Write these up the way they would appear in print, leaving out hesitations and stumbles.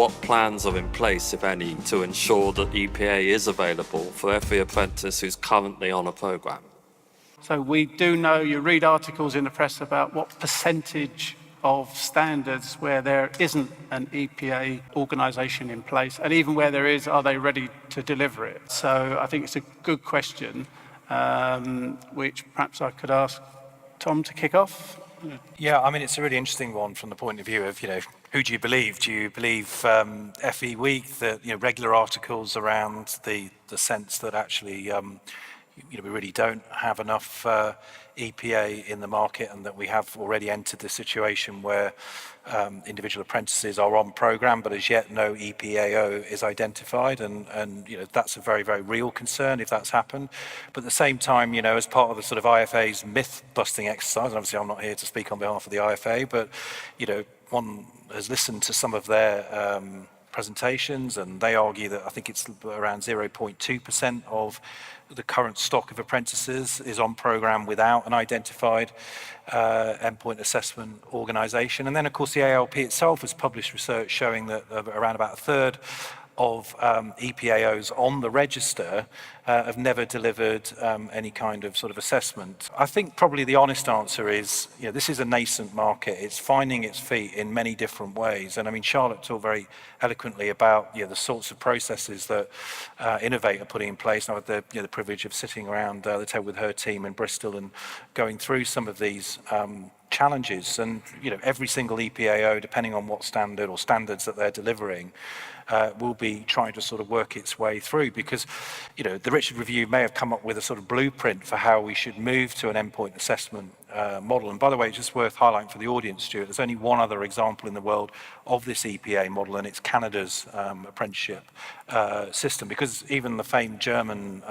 what plans are in place, if any, to ensure that EPA is available for every apprentice who's currently on a programme? So we do know, you read articles in the press about what percentage of standards where there isn't an EPA organisation in place, and even where there is, are they ready to deliver it? So I think it's a good question, which perhaps I could ask Tom to kick off. Yeah, I mean, it's a really interesting one from the point of view of, who do you believe? Do you believe FE Week, that regular articles around the sense that actually we really don't have enough EPA in the market, and that we have already entered the situation where individual apprentices are on programme, but as yet no EPAO is identified, and that's a very, very real concern if that's happened. But at the same time, as part of the sort of IFA's myth-busting exercise, and obviously I'm not here to speak on behalf of the IFA, but one has listened to some of their presentations, and they argue that I think it's around 0.2% of the current stock of apprentices is on programme without an identified endpoint assessment organisation. And then of course the ALP itself has published research showing that around about a third of EPAOs on the register have never delivered any kind of sort of assessment. I think probably the honest answer is, this is a nascent market. It's finding its feet in many different ways. And I mean, Charlotte talked very eloquently about the sorts of processes that Innovate are putting in place. And I had the privilege of sitting around the table with her team in Bristol and going through some of these challenges. And every single EPAO, depending on what standard or standards that they're delivering, will be trying to sort of work its way through, because the Richard Review may have come up with a sort of blueprint for how we should move to an endpoint assessment model. And by the way, it's just worth highlighting for the audience, Stuart, there's only one other example in the world of this EPA model, and it's Canada's apprenticeship system, because even the famed German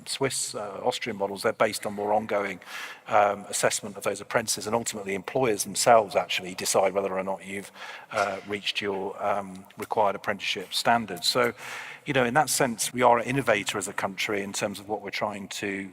Swiss, Austrian models, they're based on more ongoing assessment of those apprentices, and ultimately employers themselves actually decide whether or not you've reached your required apprenticeship standards. So, in that sense, we are an innovator as a country in terms of what we're trying to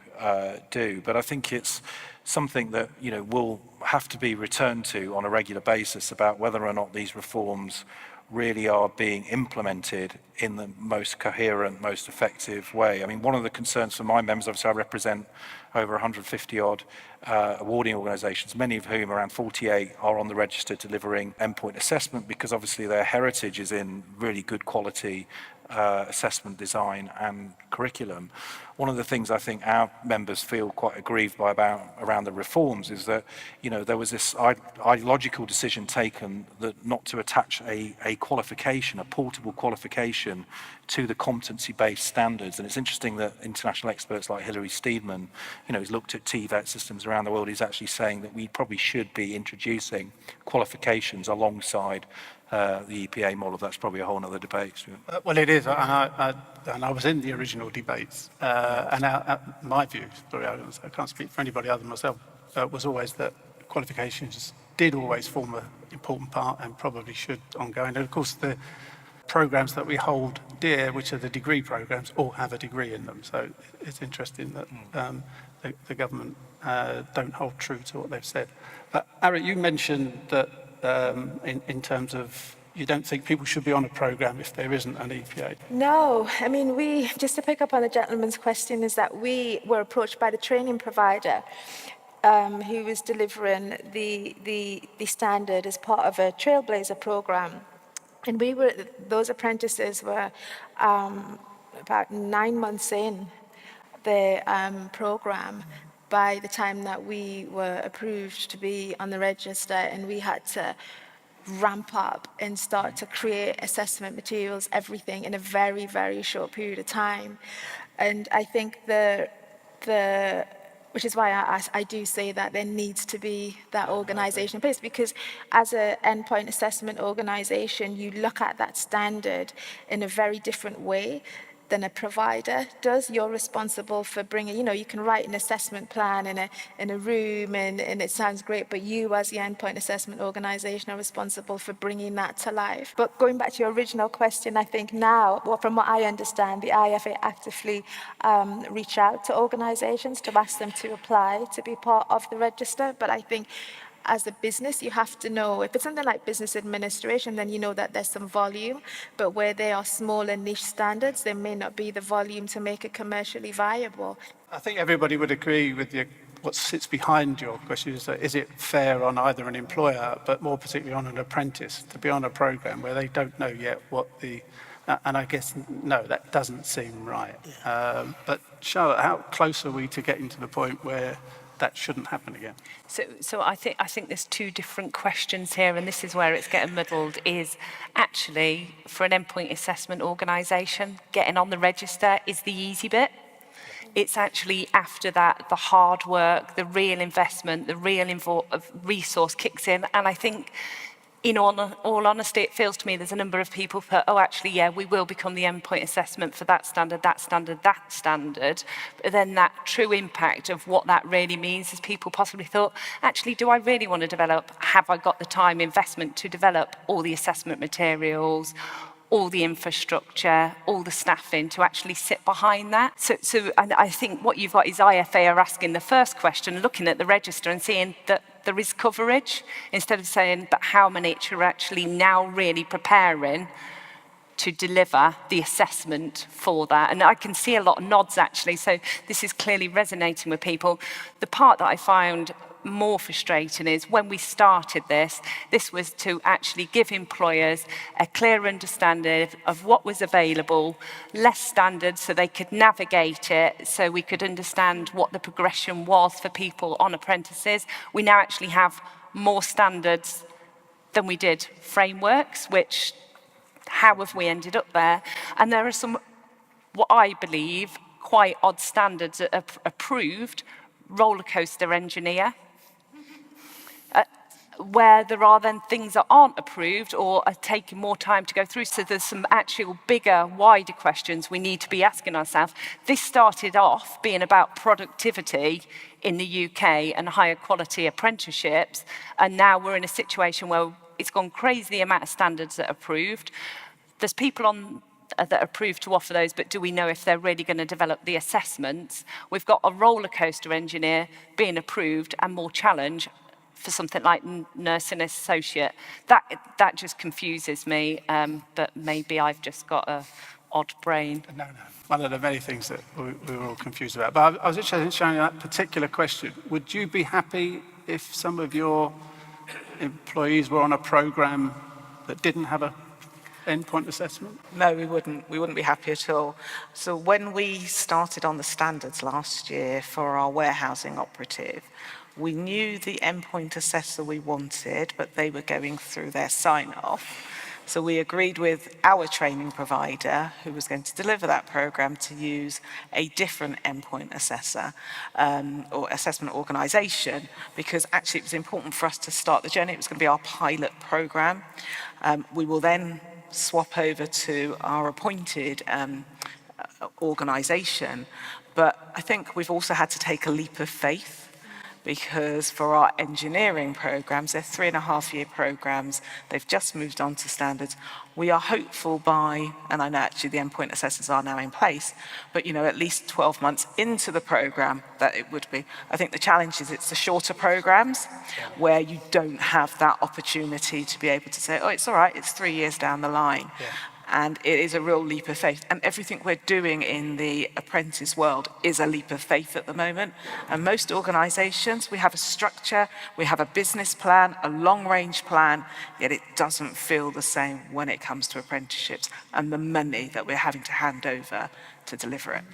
do. But I think it's something that, will have to be returned to on a regular basis about whether or not these reforms really are being implemented in the most coherent, most effective way. I mean, one of the concerns for my members, obviously I represent over 150 odd awarding organisations, many of whom, around 48, are on the register delivering endpoint assessment, because obviously their heritage is in really good quality assessment design and curriculum. One of the things I think our members feel quite aggrieved by around the reforms is that, there was this ideological decision taken that not to attach a qualification, a portable qualification, to the competency-based standards. And it's interesting that international experts like Hilary Steedman, who's looked at TVET systems around the world, is actually saying that we probably should be introducing qualifications alongside the EPA model. That's probably a whole other debate. Well, it is, and I was in the original debates, and my view, I can't speak for anybody other than myself, was always that qualifications did always form an important part and probably should ongoing. And of course, the programs that we hold dear, which are the degree programs, all have a degree in them. So it's interesting that the government don't hold true to what they've said. But Eric, you mentioned that in terms of you don't think people should be on a programme if there isn't an EPA? No, I mean, just to pick up on the gentleman's question, is that we were approached by the training provider who was delivering the standard as part of a Trailblazer programme. And those apprentices were about 9 months in the programme by the time that we were approved to be on the register, and we had to ramp up and start to create assessment materials, everything in a very, very short period of time. And I think which is why I do say that there needs to be that organisation in place, because as an endpoint assessment organisation, you look at that standard in a very different way than a provider does. You're responsible for bringing, you can write an assessment plan in a room and it sounds great, but you as the endpoint assessment organisation are responsible for bringing that to life. But going back to your original question, I think now, from what I understand, the IFA actively reach out to organisations to ask them to apply to be part of the register. But I think as a business, you have to know, if it's something like business administration, then you know that there's some volume, but where they are smaller niche standards, there may not be the volume to make it commercially viable. I think everybody would agree with what sits behind your question is that is it fair on either an employer, but more particularly on an apprentice, to be on a programme where they don't know yet what the, and I guess, no, that doesn't seem right. But Charlotte, how close are we to getting to the point where that shouldn't happen again? So I think there's two different questions here, and this is where it's getting muddled, is actually for an endpoint assessment organisation, getting on the register is the easy bit. It's actually after that, the hard work, the real investment, the real resource kicks in. And I think, in all honesty, it feels to me there's a number of people who, oh, actually, yeah, we will become the endpoint assessment for that standard, that standard, that standard. But then that true impact of what that really means is people possibly thought, actually, do I really want to develop? Have I got the time investment to develop all the assessment materials, all the infrastructure, all the staffing to actually sit behind that? So and I think what you've got is IFA are asking the first question, looking at the register and seeing that there is coverage, instead of saying, but how many are actually now really preparing to deliver the assessment for that? And I can see a lot of nods, actually, so this is clearly resonating with people. The part that I found more frustrating is when we started this was to actually give employers a clear understanding of what was available, less standards so they could navigate it, so we could understand what the progression was for people on apprentices. We now actually have more standards than we did frameworks, which, how have we ended up there? And there are some, what I believe, quite odd standards that are approved, roller coaster engineer, where there are then things that aren't approved or are taking more time to go through. So there's some actual bigger, wider questions we need to be asking ourselves. This started off being about productivity in the UK and higher quality apprenticeships, and now we're in a situation where it's gone crazy the amount of standards that are approved. There's people on that are approved to offer those, but do we know if they're really going to develop the assessments? We've got a roller coaster engineer being approved and more challenge for something like nursing associate. That just confuses me, but maybe I've just got a odd brain. No. One of the many things that we were all confused about. But I was interested in showing that particular question. Would you be happy if some of your employees were on a programme that didn't have a endpoint assessment? No, we wouldn't. We wouldn't be happy at all. So when we started on the standards last year for our warehousing operative, we knew the endpoint assessor we wanted, but they were going through their sign-off. So we agreed with our training provider, who was going to deliver that programme, to use a different endpoint assessor or assessment organisation, because actually it was important for us to start the journey. It was going to be our pilot programme. We will then swap over to our appointed organisation. But I think we've also had to take a leap of faith, because for our engineering programmes, they're 3.5-year programmes, they've just moved on to standards. We are hopeful by, and I know actually the endpoint assessors are now in place, but at least 12 months into the programme that it would be. I think the challenge is it's the shorter programmes where you don't have that opportunity to be able to say, oh, it's all right, it's 3 years down the line. Yeah. And it is a real leap of faith. And everything we're doing in the apprentice world is a leap of faith at the moment. And most organisations, we have a structure, we have a business plan, a long-range plan, yet it doesn't feel the same when it comes to apprenticeships and the money that we're having to hand over to deliver it.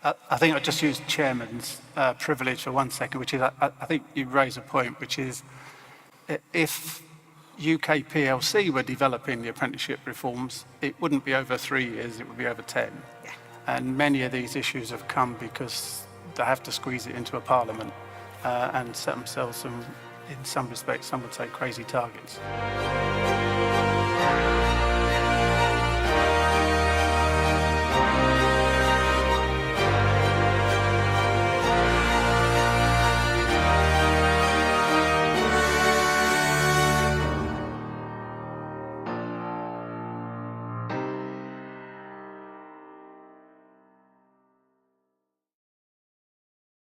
I think I'll just use Chairman's privilege for 1 second, which is I think you raise a point, which is if UK PLC were developing the apprenticeship reforms, it wouldn't be over 3 years, it would be over 10. Yeah. And many of these issues have come because they have to squeeze it into a parliament and set themselves some, in some respects, some would say crazy targets.